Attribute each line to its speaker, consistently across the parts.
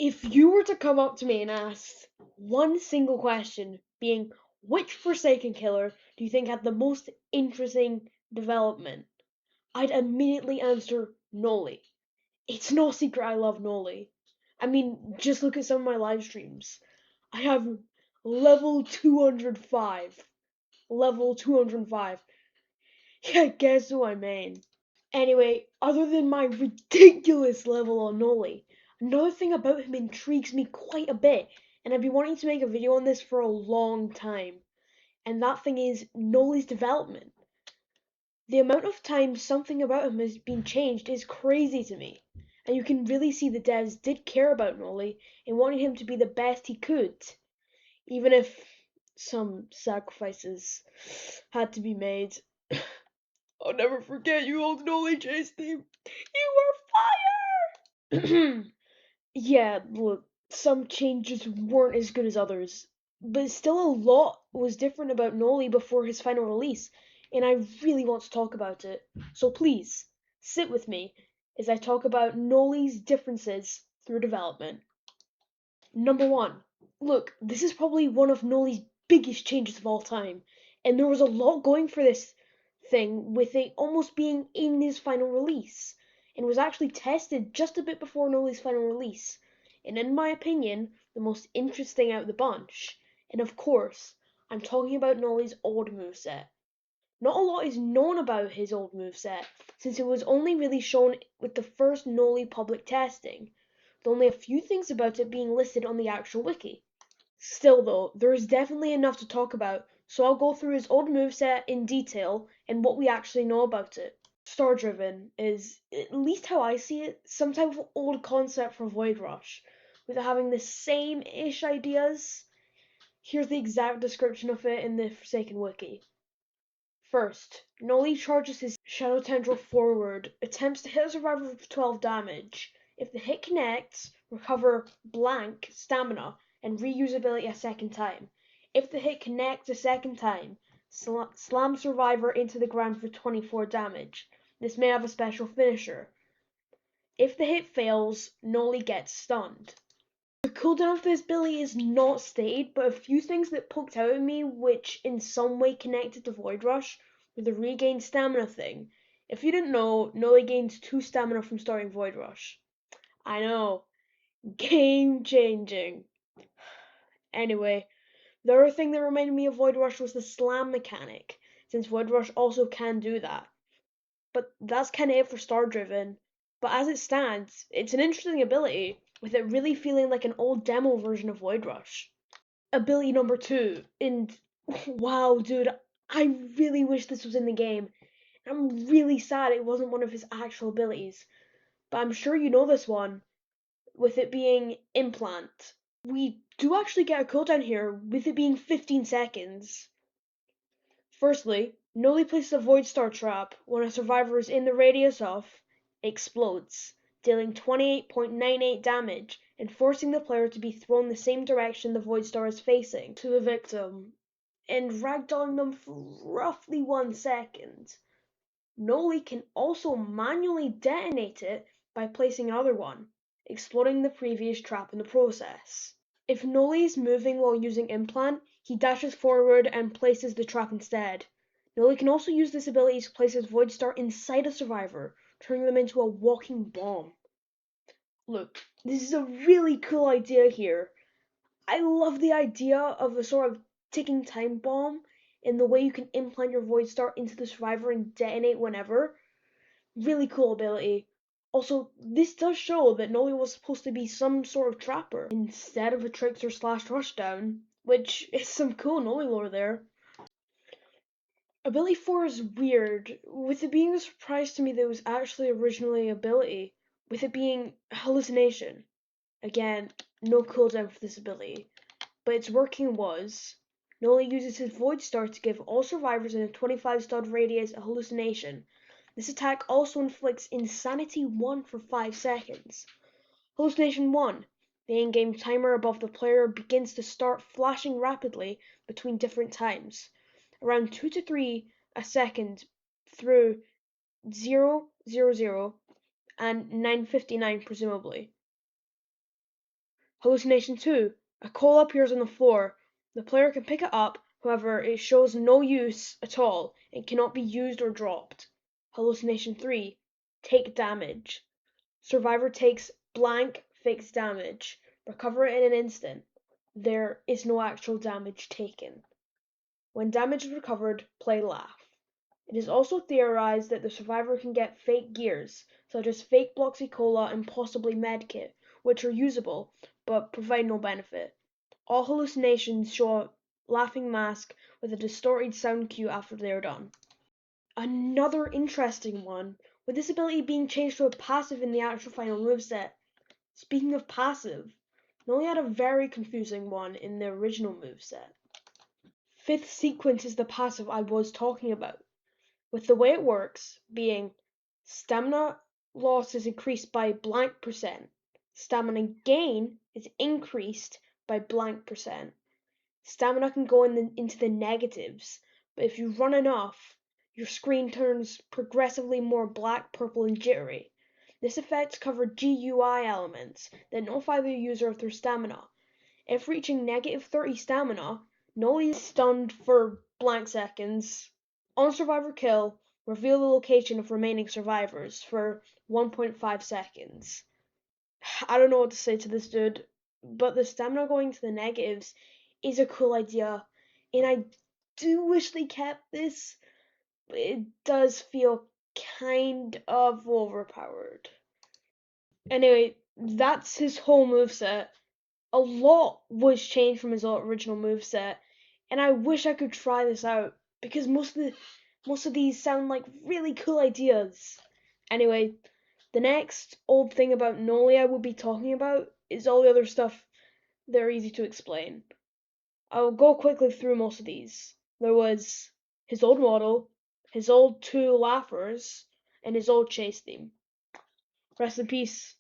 Speaker 1: If you were to come up to me and ask one single question, being which Forsaken killer do you think had the most interesting development, I'd immediately answer Noli. It's no secret I love Noli. I mean, just look at some of my live streams. I have level 205. Level 205. Yeah, guess who I mean. Anyway, other than my ridiculous level on Noli, another thing about him intrigues me quite a bit, and I've been wanting to make a video on this for a long time. And that thing is Noli's development. The amount of times something about him has been changed is crazy to me. And you can really see the devs did care about Noli and wanted him to be the best he could, even if some sacrifices had to be made. I'll never forget you old Noli chase team. You were fire! Yeah, look, some changes weren't as good as others, but still a lot was different about Noli before his final release, and I really want to talk about it. So please, sit with me as I talk about Noli's differences through development. Number one, look, this is probably one of Noli's biggest changes of all time, and there was a lot going for this thing with it almost being in his final release, and was actually tested just a bit before Noli's final release, and in my opinion, the most interesting out of the bunch. And of course, I'm talking about Noli's old moveset. Not a lot is known about his old moveset, since it was only really shown with the first Noli public testing, with only a few things about it being listed on the actual wiki. Still though, there is definitely enough to talk about, so I'll go through his old moveset in detail and what we actually know about it. Star Driven is, at least how I see it, some type of old concept for Void Rush, with it having the same-ish ideas. Here's the exact description of it in the Forsaken wiki. First, Noli charges his Shadow Tendril forward, attempts to hit a survivor for 12 damage. If the hit connects, recover blank stamina and reusability a second time. If the hit connects a second time, slam survivor into the ground for 24 damage. This may have a special finisher. If the hit fails, Noli gets stunned. The cooldown of this ability is not stated, but a few things that poked out at me which in some way connected to Void Rush were the regain stamina thing. If you didn't know, Noli gains 2 stamina from starting Void Rush. I know, game changing. Anyway, the other thing that reminded me of Void Rush was the slam mechanic, since Void Rush also can do that. But that's kinda it for Star Driven. But as it stands, it's an interesting ability, with it really feeling like an old demo version of Void Rush. Ability number 2, and wow, dude, I really wish this was in the game. I'm really sad it wasn't one of his actual abilities, but I'm sure you know this one, with it being Implant. We do actually get a cooldown here, with it being 15 seconds. Firstly, Noli places a Void Star trap when a survivor is in the radius of explodes, dealing 28.98 damage and forcing the player to be thrown the same direction the Void Star is facing to the victim, and ragdolling them for roughly 1 second. Noli can also manually detonate it by placing another one, exploding the previous trap in the process. If Noli is moving while using Implant, he dashes forward and places the trap instead. Noli can also use this ability to place his Void Star inside a survivor, turning them into a walking bomb. Look, this is a really cool idea here. I love the idea of a sort of ticking time bomb and the way you can implant your Void Star into the survivor and detonate whenever. Really cool ability. Also, this does show that Noli was supposed to be some sort of trapper instead of a trickster / rushdown, which is some cool Noli lore there. Ability 4 is weird, with it being a surprise to me that it was actually originally ability, with it being hallucination. Again, no cooldown for this ability, but its working was Noli uses his Void Star to give all survivors in a 25 stud radius a hallucination. This attack also inflicts Insanity 1 for 5 seconds. Hallucination 1. The in-game timer above the player begins to start flashing rapidly between different times, around 2 to 3 a second through 000 and 9:59 presumably. Hallucination 2. A cola appears on the floor. The player can pick it up, however, it shows no use at all and cannot be used or dropped. Hallucination 3. Take damage. Survivor takes blank fixed damage. Recover it in an instant. There is no actual damage taken. When damage is recovered, play laugh. It is also theorized that the survivor can get fake gears, such as fake Bloxy Cola and possibly Medkit, which are usable, but provide no benefit. All hallucinations show a laughing mask with a distorted sound cue after they are done. Another interesting one, with this ability being changed to a passive in the actual final moveset. Speaking of passive, Noli had a very confusing one in the original moveset. Fifth sequence is the passive I was talking about, with the way it works being stamina loss is increased by blank percent, stamina gain is increased by blank percent. Stamina can go into the negatives, but if you run enough, your screen turns progressively more black, purple, and jittery. This effect covers GUI elements that notify the user of their stamina. If reaching negative 30 stamina, Noli is stunned for blank seconds. On survivor kill, reveal the location of remaining survivors for 1.5 seconds. I don't know what to say to this dude, but the stamina going to the negatives is a cool idea, and I do wish they kept this, but it does feel kind of overpowered. Anyway, that's his whole moveset. A lot was changed from his original moveset, and I wish I could try this out because most of these sound like really cool ideas. Anyway, the next old thing about Noli I will be talking about is all the other stuff that are easy to explain. I'll go quickly through most of these. There was his old model, his old two laughers, and his old chase theme. Rest in peace.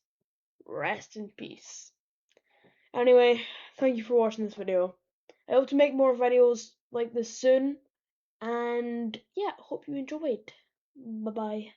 Speaker 1: Rest in peace. Anyway, thank you for watching this video. I hope to make more videos like this soon, and yeah, hope you enjoyed. Bye bye.